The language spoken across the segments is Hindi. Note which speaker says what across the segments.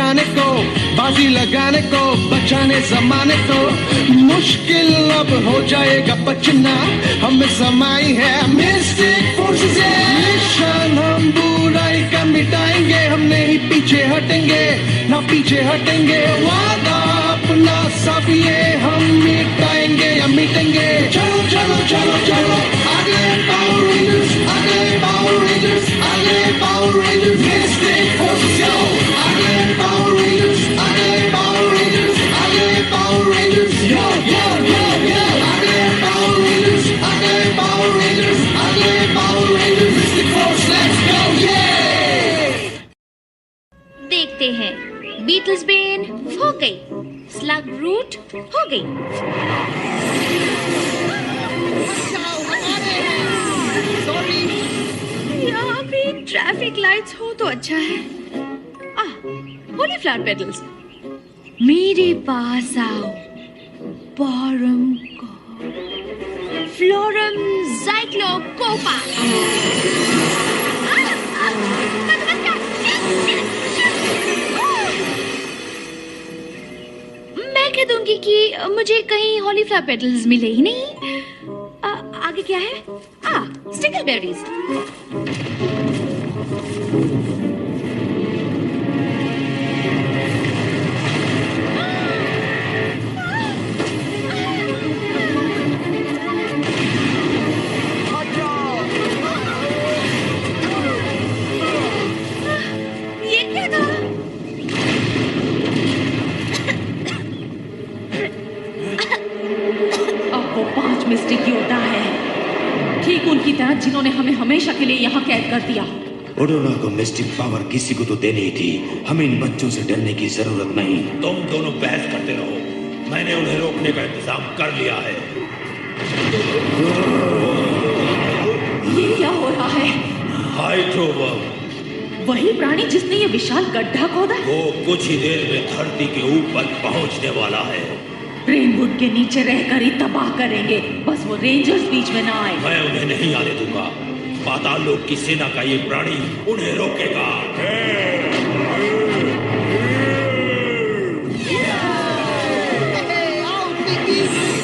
Speaker 1: आने को, बाजी लगाने को, बचाने जमाने को। मुश्किल अब हो जाएगा बचना, हमें समाई है मिस्टिक फोर्सेस। निशान हम बुराई का मिटाएंगे, हम नहीं पीछे हटेंगे, ना पीछे हटेंगे। वादा अपना सब ये हम मिटाएंगे या मिटेंगे। चलो चलो चलो चलो आगे पावर रेंजर्स, आगे पावर रेंजर्स, आगे पावर रेंजर्स। मिस्टिक फोर्सेस यो, आगे पावर रेंजर्स, आगे पावर रेंजर्स, आगे पावर रेंजर्स यो यो यो यो। आगे पावर रेंजर्स, आगे पावर रेंजर्स, आगे power rangers. Mystic Force let's go ये।
Speaker 2: देखते हैं, बीटल्स ब्रेन हो गई, स्लग रूट हो गई। यहाँ पे ट्रैफिक लाइट्स हो तो अच्छा है। होली फ्लावर पेटल्स, मेरे पास आओ। बॉरम को फ्लोरम ज़ाइक्लोकोपा। मैं कह दूंगी कि मुझे कहीं हॉली फ्लावर पेटल्स मिले ही नहीं। आगे क्या है? Sticker berries. ये क्या था?
Speaker 3: 5 मिस्टिक योद्धा है, ठीक उनकी तरह जिन्होंने हमें हमेशा के लिए यहाँ कैद कर दिया।
Speaker 4: ओडोना को मिस्टिक पावर किसी को तो देनी ही थी, हमें इन बच्चों से डरने की जरूरत नहीं।
Speaker 5: तुम दोनों बहस करते रहो, मैंने उन्हें रोकने का इंतजाम कर लिया है।
Speaker 3: ये क्या हो रहा है?
Speaker 5: हाइड्रोवर्म,
Speaker 3: वही प्राणी जिसने ये विशाल गड्ढा खोदा?
Speaker 5: वो कुछ ही देर में धरती के ऊपर पहुंचने वाला है।
Speaker 3: रेनवुड के नीचे रहकर ही तबाह करेंगे, बस वो रेंजर्स बीच में ना आए।
Speaker 5: मैं उन्हें नहीं आने दूंगा। पाताल लोक की सेना का ये प्राणी उन्हें रोकेगा।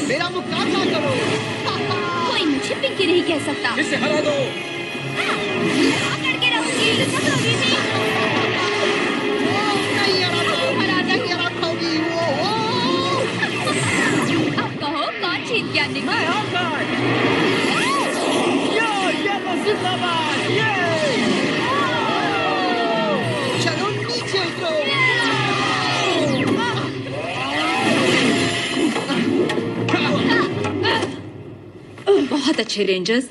Speaker 6: मेरा मुकाबला करो।
Speaker 2: कोई मुझे पिंकी नहीं कह सकता।
Speaker 1: इसे हरा दो।
Speaker 2: पकड़ के रहूंगी। अब कहो कौन जीत गया?
Speaker 6: चलो नीचे उतरो।
Speaker 3: बहुत अच्छे रेंजर्स,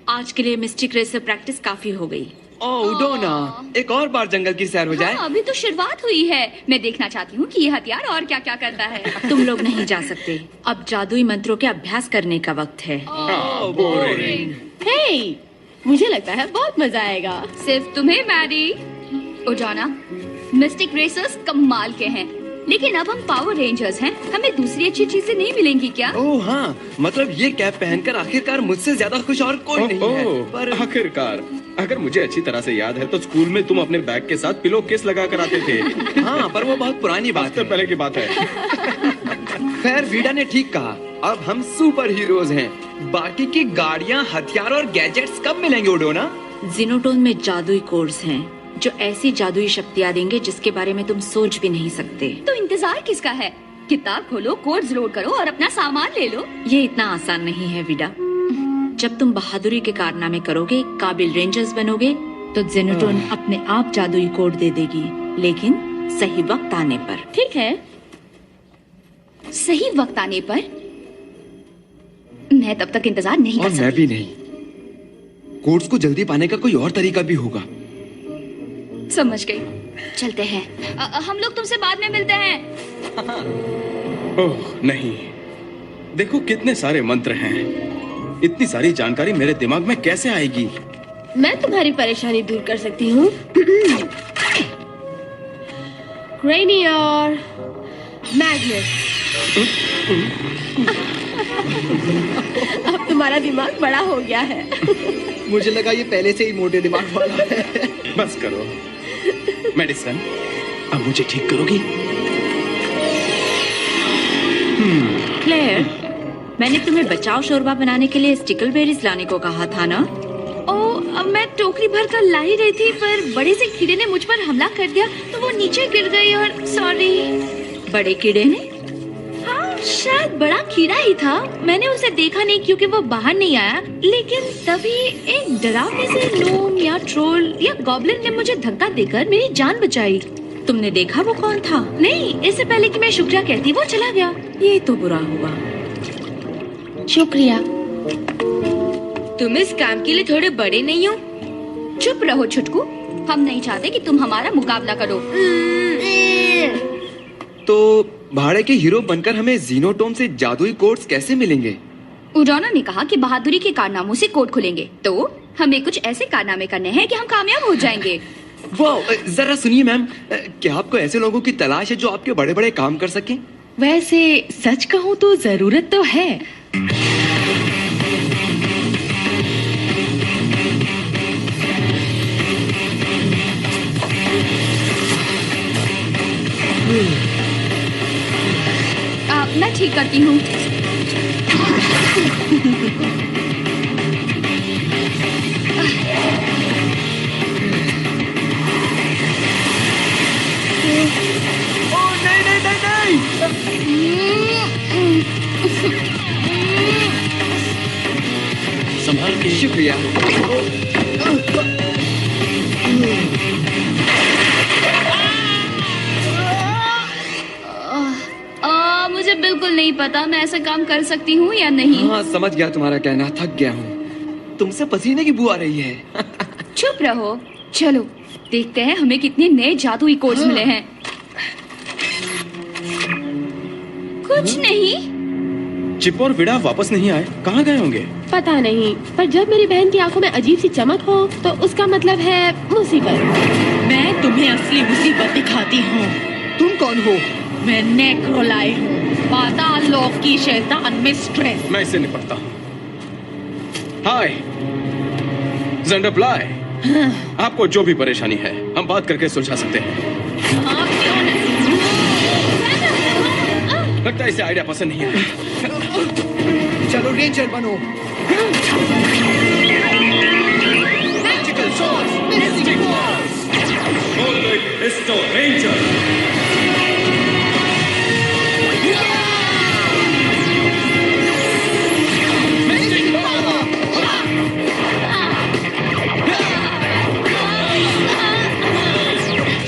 Speaker 3: आज के लिए मिस्टिक रेस से प्रैक्टिस काफी हो गई।
Speaker 7: ओडोना, एक और बार जंगल की सैर हो जाए।
Speaker 2: अभी तो शुरुआत हुई है। मैं देखना चाहती हूँ कि ये हथियार और क्या क्या करता है।
Speaker 3: तुम लोग नहीं जा सकते, अब जादुई मंत्रों के अभ्यास करने का वक्त है।
Speaker 7: बोरिंग।
Speaker 8: हे, मुझे लगता है बहुत मजा आएगा।
Speaker 2: सिर्फ तुम्हें मैरी। ओडाना, मिस्टिक रेसर्स कमाल के हैं, लेकिन अब हम पावर रेंजर्स हैं, हमें दूसरी अच्छी चीजें नहीं मिलेंगी क्या?
Speaker 7: ओह हाँ, मतलब ये कैप पहनकर आखिरकार मुझसे ज्यादा खुश और कोई नहीं है। पर
Speaker 9: आखिरकार, अगर मुझे अच्छी तरह से याद है तो स्कूल में तुम अपने बैग के साथ पिलो केस लगा कर आते थे।
Speaker 7: हाँ, पर वो बहुत पुरानी बात है।
Speaker 9: पहले की बात है।
Speaker 7: खैर, वीडा ने ठीक कहा, अब हम सुपर हीरोज हैं। बाकी की गाड़ियाँ, हथियार और गैजेट्स कब मिलेंगे ओडोना?
Speaker 3: जिनोटोन में जादुई कोर्स हैं, जो ऐसी जादुई शक्तियाँ देंगे जिसके बारे में तुम सोच भी नहीं सकते।
Speaker 2: तो इंतजार किसका है? किताब खोलो, कोड्स लोड करो और अपना सामान ले लो।
Speaker 3: ये इतना आसान नहीं है विडा। जब तुम बहादुरी के कारनामे करोगे, काबिल रेंजर्स बनोगे, तो जेनोटोन अपने आप जादुई कोड दे देगी, लेकिन सही वक्त आने पर।
Speaker 8: ठीक है,
Speaker 2: सही वक्त आने पर? मैं तब तक इंतजार नहीं कर सकती।
Speaker 7: मैं भी नहीं। कोड्स को जल्दी पाने का कोई और तरीका भी होगा।
Speaker 2: समझ गई, चलते हैं। हम लोग तुमसे बाद में मिलते हैं।
Speaker 9: ओह नहीं, देखो कितने सारे मंत्र हैं, इतनी सारी जानकारी मेरे दिमाग में कैसे आएगी?
Speaker 8: मैं तुम्हारी परेशानी दूर कर सकती हूँ। क्रेनियर मैग्नेट। अब तुम्हारा दिमाग बड़ा हो गया है।
Speaker 6: मुझे लगा ये पहले से ही मोटे दिमाग वाला है।
Speaker 9: बस करो। मेडिसन, अब मुझे ठीक करोगी?
Speaker 3: क्लेयर, मैंने तुम्हें बचाव शोरबा बनाने के लिए स्टिकलबेरीज लाने को कहा था ना?
Speaker 2: अब मैं टोकरी भर कर ला ही रही थी, पर बड़े से कीड़े ने मुझ पर हमला कर दिया तो वो नीचे गिर गई और सॉरी।
Speaker 3: बड़े कीड़े ने?
Speaker 2: हाँ, शायद बड़ा कीड़ा ही था। मैंने उसे देखा नहीं क्योंकि वो बाहर नहीं आया, लेकिन तभी एक डरावने से gnome या ट्रोल या गॉब्लिन ने मुझे धक्का देकर मेरी जान बचाई।
Speaker 3: तुमने देखा वो कौन था?
Speaker 2: नहीं, इससे पहले कि मैं शुक्रिया कहती वो चला गया।
Speaker 3: ये तो बुरा हुआ।
Speaker 8: शुक्रिया।
Speaker 2: तुम इस काम के लिए थोड़े बड़े नहीं हो? चुप रहो छुटकू, हम नहीं चाहते कि तुम हमारा मुकाबला करो।
Speaker 7: तो भाड़े के हीरो बनकर हमें ज़ीनोटोम से जादुई कोड्स कैसे मिलेंगे?
Speaker 2: उडाना ने कहा कि बहादुरी के कारनामों से कोड खुलेंगे, तो हमें कुछ ऐसे कारनामे करने हैं कि हम कामयाब हो जाएंगे।
Speaker 7: वाह, जरा सुनिए मैम, क्या आपको ऐसे लोगों की तलाश है जो आपके बड़े बड़े काम कर सकें?
Speaker 8: वैसे सच कहूँ तो जरूरत तो है।
Speaker 2: मैं ठीक करती हूँ।
Speaker 9: संभाल के।
Speaker 7: शुक्रिया।
Speaker 2: मुझे बिल्कुल नहीं पता मैं ऐसा काम कर सकती हूँ या नहीं।
Speaker 7: हाँ, समझ गया तुम्हारा कहना, थक गया हूँ। तुमसे पसीने की बू आ रही है।
Speaker 2: चुप रहो, चलो देखते हैं हमें कितने नए जादुई कोड्स मिले हैं। कुछ नहीं।
Speaker 9: चिप और विड़ा वापस नहीं आए, कहाँ गए होंगे?
Speaker 8: पता नहीं, पर जब मेरी बहन की आंखों में अजीब सी चमक हो तो उसका मतलब है मुसीबत।
Speaker 10: मैं तुम्हें असली मुसीबत दिखाती हूँ।
Speaker 6: तुम कौन हो?
Speaker 10: मैं नेक्रोलाई हूँ, पाताल लोक की शैतान मिस्ट्रेस।
Speaker 9: मैं इससे निपटता हूँ। हाय ज़ंडरफ्लाई, आपको जो भी परेशानी है हम बात करके सुलझा सकते हैं।
Speaker 10: हाँ, क्यों नहीं?
Speaker 9: लगता है इसे आइडिया पसंद नहीं है।
Speaker 6: चलो रेंजर बनो। Magical source, Mystic Force.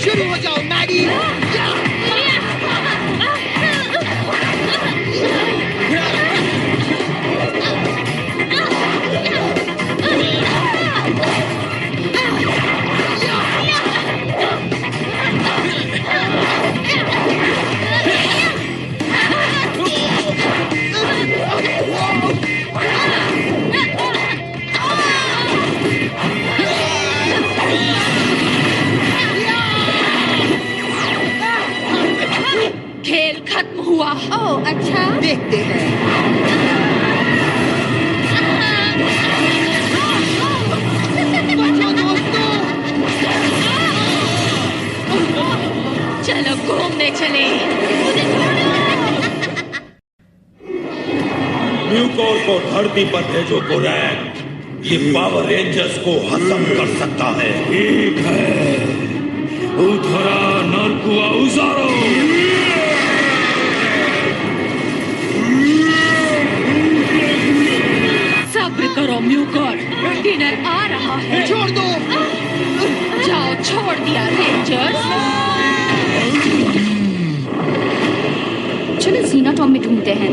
Speaker 6: शुरू हो जाओ मैगी।
Speaker 10: खेल खत्म हुआ।
Speaker 8: ओह अच्छा,
Speaker 6: देखते हैं। बचो दोस्तों।
Speaker 10: चलो घूमने चले।
Speaker 5: म्यूकोर को धरती पर भेजो बुरैक, ये पावर रेंजर्स को खत्म कर सकता है। ठीक है, उधरा नरकुआ उजारो।
Speaker 10: सब्र करो म्यूकोर, डिनर आ रहा है।
Speaker 6: छोड़ दो।
Speaker 10: जाओ, छोड़ दिया रेंजर्स।
Speaker 2: चलो ज़ीनाटॉम में ढूंढते हैं।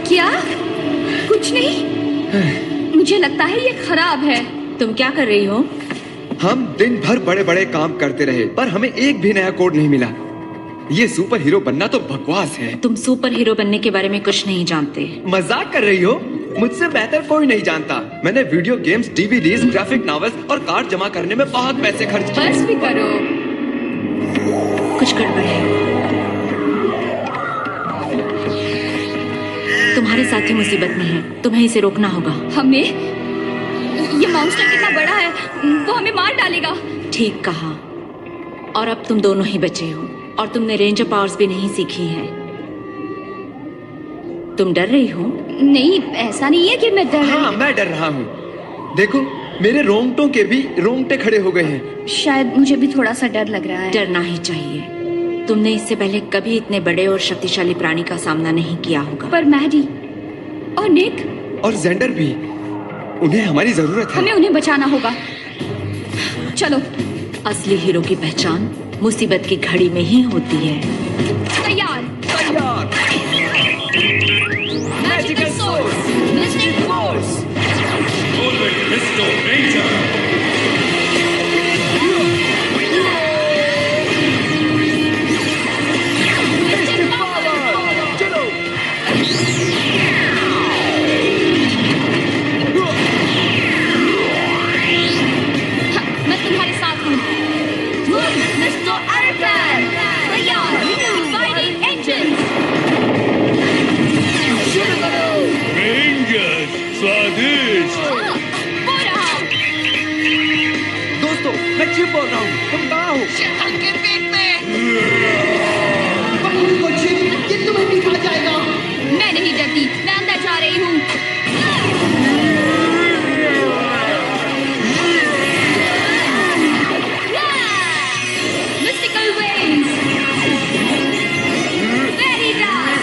Speaker 2: क्या? कुछ नहीं। मुझे लगता है ये खराब है।
Speaker 3: तुम क्या कर रही हो?
Speaker 7: हम दिन भर बड़े बड़े काम करते रहे पर हमें एक भी नया कोड नहीं मिला। ये सुपर हीरो बनना तो बकवास है।
Speaker 3: तुम सुपर हीरो बनने के बारे में कुछ नहीं जानते।
Speaker 7: मजाक कर रही हो? मुझसे बेहतर कोई नहीं जानता। मैंने video games, DVDs, graphic novels और कार्ड जमा करने में बहुत पैसे खर्च किए।
Speaker 2: बस भी करो।
Speaker 3: कुछ गड़बड़ है। तुम्हारे साथी मुसीबत में है, तुम्हें इसे रोकना होगा।
Speaker 2: हमें? ये मॉन्स्टर कितना बड़ा है, वो हमें मार डालेगा।
Speaker 3: ठीक कहा। और अब तुम दोनों ही बचे हो और तुमने रेंजर पावर्स भी नहीं सीखी हैं। तुम डर रही हो?
Speaker 2: नहीं, ऐसा नहीं है कि मैं डर
Speaker 7: हाँ, मैं डर रहा हूँ। देखो, मेरे रोंगटों के भी रोंगटे खड़े हो गए हैं।
Speaker 2: शायद मुझे भी थोड़ा सा डर लग रहा है।
Speaker 3: डरना ही चाहिए। तुमने इससे पहले कभी इतने बड़े और शक्तिशाली प्राणी का सामना नहीं किया होगा।
Speaker 2: पर मैडी और निक
Speaker 7: और जेंडर भी, उन्हें हमारी जरूरत है।
Speaker 2: हमें उन्हें बचाना होगा। चलो।
Speaker 3: असली हीरो की पहचान मुसीबत की घड़ी में ही होती है।
Speaker 2: तैयार।
Speaker 6: Magical Source! Mystic Force!
Speaker 5: Always Mr. Ranger!
Speaker 6: Mystic Power! चलो!
Speaker 2: मैं तुम्हारे साथ हूँ। मिस्टर एयरप्लेन, तैयार। Fighting engines!
Speaker 5: Rangers! स्वादिष्ट!
Speaker 2: वो रहा।
Speaker 7: दोस्तों, मैं चिप बोल रहा हूँ। तुम कहाँ हो?
Speaker 6: शैतान के पेट में! को चिप, ये तुम्हें भी खा जाएगा।
Speaker 2: मैं नहीं डरती, मैं अंदर जा रही हूँ। Mystical wings! Very dark!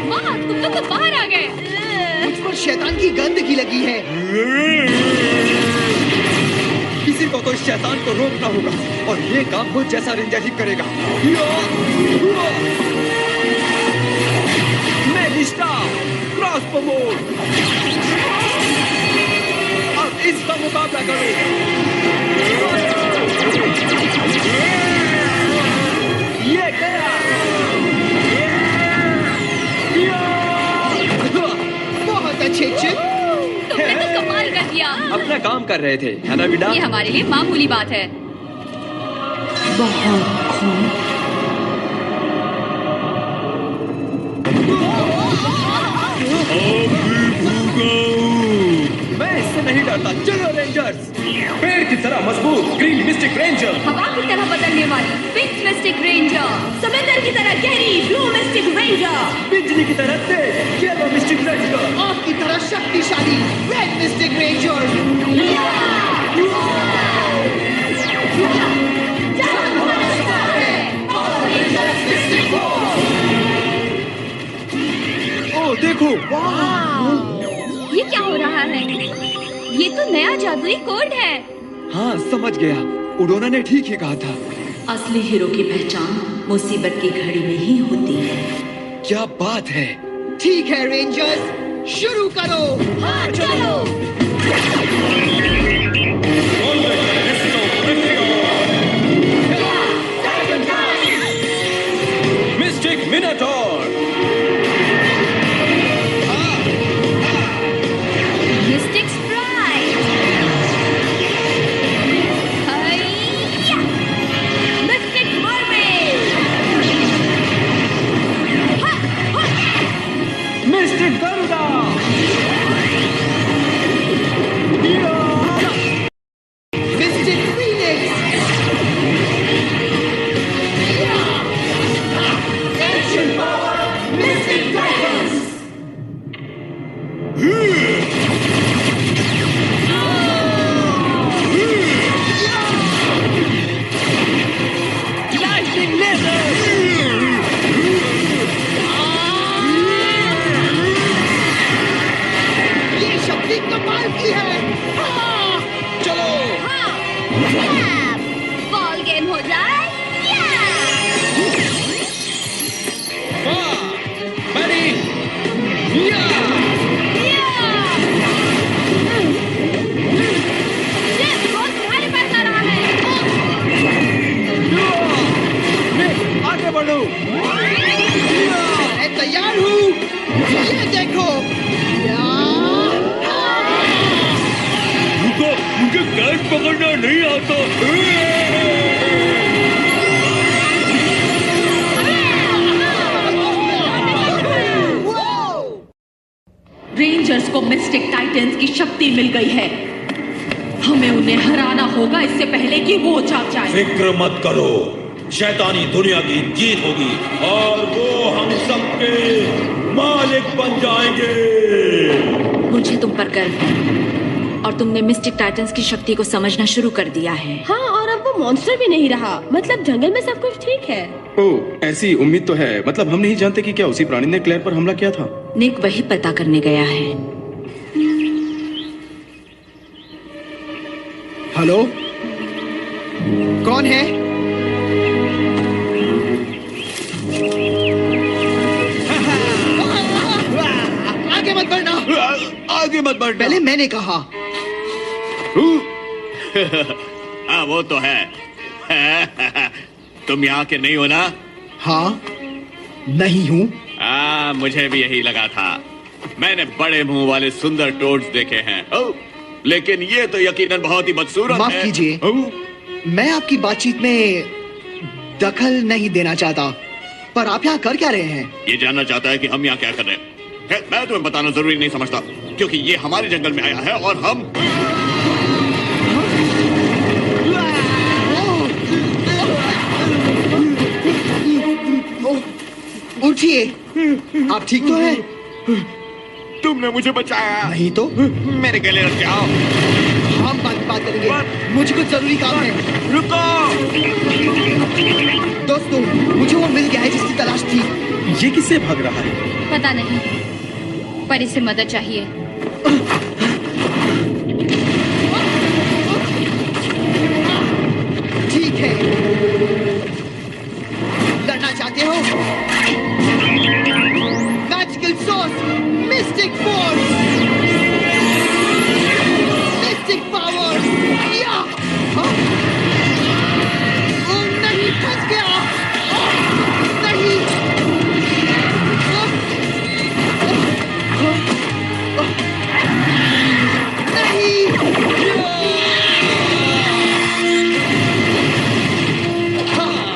Speaker 2: वाह, तुम तो खुद बाहर आ गए।
Speaker 6: मुझ पर शैतान की गंदगी लगी है।
Speaker 7: किसी को तो इस शैतान को रोकना होगा और ये काम वो जैसा रेंजर ही करेगा। मैजिस्टा, क्रॉसबो मोड। अब इसका मुकाबला करो। ये गया।
Speaker 6: बहुत अच्छे चिप।
Speaker 2: तुमने तो कमाल कर दिया।
Speaker 7: अपना काम कर रहे थे, है ना विडा?
Speaker 2: ये हमारे लिए मामूली बात है।
Speaker 3: बहुत खून।
Speaker 7: मैं इससे नहीं डरता। चलो रेंजर्स।
Speaker 9: पेड़ की तरह मजबूत ग्रीन मिस्टिक रेंजर,
Speaker 2: हवा की तरह बदलने वाली पिंक मिस्टिक रेंजर, समंदर की तरह गहरी ब्लू मिस्टिक रेंजर,
Speaker 7: बिजली की तरह तेज येलो मिस्टिक रेंजर,
Speaker 6: आग की तरह शक्तिशाली रेड मिस्टिक रेंजर।
Speaker 7: ओ देखो,
Speaker 2: ये क्या हो रहा है? ये तो नया जादुई कोड है।
Speaker 7: हाँ समझ गया। उडोना ने ठीक ही कहा था।
Speaker 3: असली हीरो की पहचान मुसीबत की घड़ी में ही होती है।
Speaker 7: क्या बात है।
Speaker 6: ठीक है रेंजर्स, शुरू करो।
Speaker 2: हाँ चलो।
Speaker 9: मिस्टिक मिनाटोर,
Speaker 2: मिस्टिक स्प्राइट, हाइया, mystic mermaid,
Speaker 7: mystic Garuda,
Speaker 6: mystic phoenix, ancient power, mystic dragons.
Speaker 7: Lightning laser,
Speaker 6: ये शक्ति कमाल की है।
Speaker 9: चलो।
Speaker 2: बॉल गेम हो जाए।
Speaker 9: मैडी,
Speaker 2: जेफ बॉल तुम्हारे पास आ रहा है।
Speaker 7: आगे बढ़ो।
Speaker 6: मैं तैयार हूँ। ये देखो।
Speaker 5: रुको, मुझे कैच पकड़ना नहीं आता।
Speaker 10: टाइटंस की शक्ति मिल गई है। हमें उन्हें हराना होगा इससे पहले कि वो जाग जाए।
Speaker 5: फिक्र मत करो, शैतानी दुनिया की जीत होगी और वो हम सबके मालिक बन जाएंगे।
Speaker 3: मुझे तुम पर गर्व है और तुमने मिस्टिक टाइटंस की शक्ति को समझना शुरू कर दिया है।
Speaker 8: हाँ, और अब वो मॉन्स्टर भी नहीं रहा। मतलब जंगल में सब कुछ ठीक है।
Speaker 9: ओह, ऐसी उम्मीद तो है। मतलब हम नहीं जानते कि क्या उसी प्राणी ने क्लेयर पर हमला किया था।
Speaker 3: निक वही पता करने गया है।
Speaker 6: हेलो, कौन है? आगे मत बढ़ना,
Speaker 11: आगे मत बढ़ना।
Speaker 6: पहले मैंने कहा।
Speaker 11: हाँ, वो तो है। तुम यहाँ के नहीं हो ना?
Speaker 6: हाँ, नहीं हूँ।
Speaker 11: मुझे भी यही लगा था। मैंने बड़े मुंह वाले सुंदर टोड्स देखे हैं, लेकिन ये तो यकीनन बहुत ही बदसूरत है।
Speaker 6: माफ कीजिए, मैं आपकी बातचीत में दखल नहीं देना चाहता, पर आप यहाँ कर क्या रहे हैं?
Speaker 11: ये जानना चाहता है कि हम यहाँ क्या कर रहे हैं? मैं तुम्हें बताना जरूरी नहीं समझता, क्योंकि ये हमारे जंगल में आया है और हम
Speaker 6: उठिए, आप ठीक तो हैं?
Speaker 11: तुमने मुझे बचाया।
Speaker 6: नहीं तो
Speaker 11: मेरे गले लग जाओ।
Speaker 6: हम बात करेंगे, मुझे कुछ जरूरी काम है।
Speaker 11: रुको
Speaker 6: दोस्तों, मुझे वो मिल गया है जिसकी तलाश थी।
Speaker 9: ये किससे भाग रहा है?
Speaker 2: पता नहीं, पर इसे मदद चाहिए।
Speaker 6: ठीक है, लड़ना चाहते हो? Magical source, Mystic Force, mistake power. या नहीं, फंस गया। नहीं,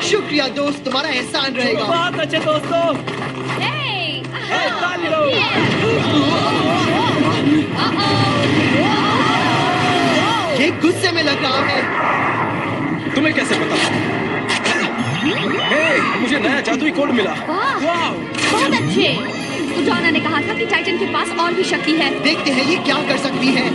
Speaker 6: शुक्रिया दोस्त, तुम्हारा एहसान रहेगा।
Speaker 7: बहुत अच्छे दोस्तों।
Speaker 6: ये गुस्से में लग रहा है।
Speaker 9: तुम्हें कैसे पता? हे, मुझे नया जादुई कोड मिला।
Speaker 2: वाह, बहुत अच्छे। उजाना ने कहा था कि टाइटन के पास और भी शक्ति है।
Speaker 6: देखते हैं ये क्या कर सकती है।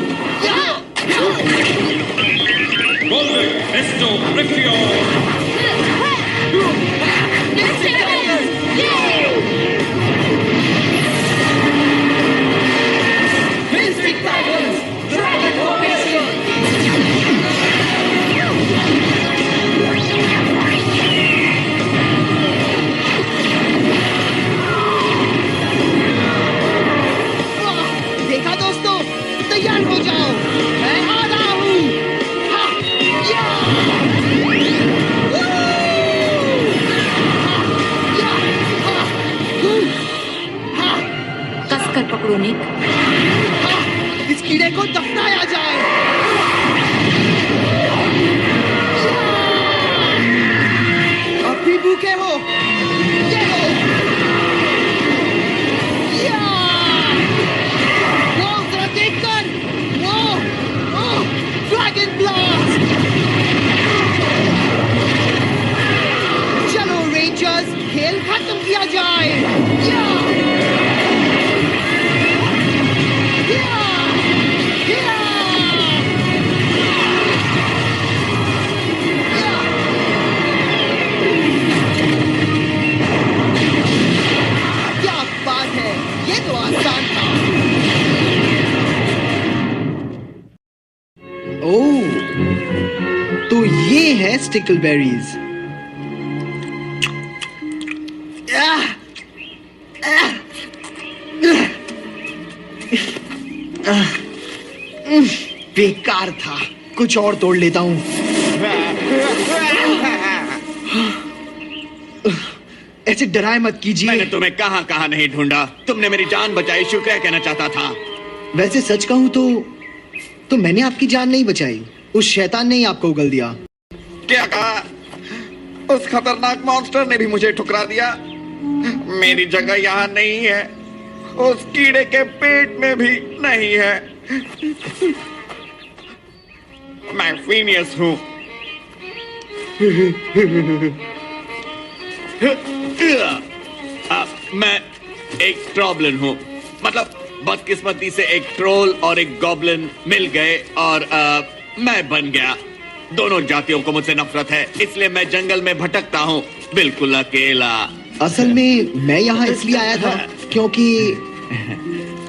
Speaker 6: देखा दोस्तों, तैयार हो जाओ, मैं आ रहा हूँ।
Speaker 3: कसकर पकड़ो निक।
Speaker 6: इस कीड़े को दफनाया जाए। अब भी भूखे हो? ये लो। वो जरा देखकर, वो ड्रैगन ब्लास्ट। चलो रेंजर्स, खेल खत्म किया जाए। क्या बात है, ये तो आसान था। ओह, तो ये है स्टिकलबेरीज। बेकार था, कुछ और तोड़ लेता हूँ। ऐसे डराए मत कीजिए।
Speaker 11: मैंने तुम्हें कहाँ कहाँ नहीं ढूंढा। तुमने मेरी जान बचाई, शुक्रिया कहना चाहता था।
Speaker 6: वैसे सच कहूँ तो मैंने आपकी जान नहीं बचाई, उस शैतान ने ही आपको उगल दिया।
Speaker 11: क्या कहा? उस खतरनाक मॉन्स्टर ने भी मुझे ठुकरा दिया। मेरी जगह यहाँ नहीं है, उस कीड़े के पेट में भी नहीं है। मैं फीनियस हूँ। मैं एक ट्रॉबलन हूँ, मतलब बदकिस्मती से एक ट्रोल और एक गॉब्लिन मिल गए और मैं बन गया। दोनों जातियों को मुझसे नफरत है, इसलिए मैं जंगल में भटकता हूँ, बिल्कुल अकेला।
Speaker 6: असल में मैं यहाँ इसलिए आया था क्योंकि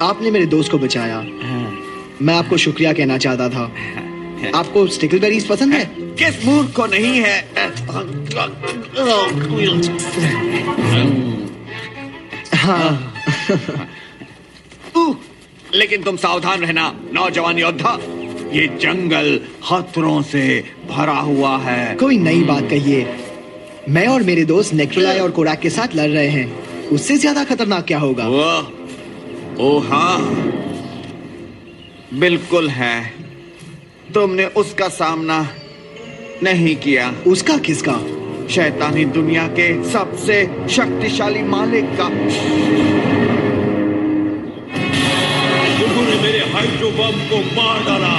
Speaker 6: आपने मेरे दोस्त को बचाया। मैं आपको शुक्रिया कहना चाहता था। आपको स्टिकलबेरीज पसंद है?
Speaker 11: किस मूर्ख को नहीं है?
Speaker 6: हाँ।
Speaker 11: लेकिन तुम सावधान रहना नौजवान योद्धा, ये जंगल खतरों से भरा हुआ है।
Speaker 6: कोई नई बात कहिए। मैं और मेरे दोस्त नेक्रोलाई और कोराक के साथ लड़ रहे हैं, उससे ज्यादा खतरनाक क्या होगा?
Speaker 11: ओह हाँ, बिल्कुल है। तुमने उसका सामना नहीं किया।
Speaker 6: उसका किसका?
Speaker 11: शैतानी दुनिया के सबसे शक्तिशाली मालिक का।
Speaker 5: उन्होंने मेरे हाइड्रो बम को मार डाला,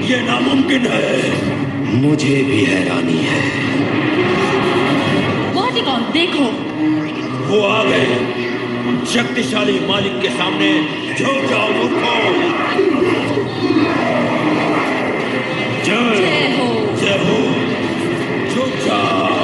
Speaker 5: ये नामुमकिन है।
Speaker 4: मुझे भी हैरानी है।
Speaker 10: कौन देखो,
Speaker 5: वो आ गए। शक्तिशाली मालिक के सामने झुक जाओ मूर्खों। जय हो, जय हो, झुक जाओ।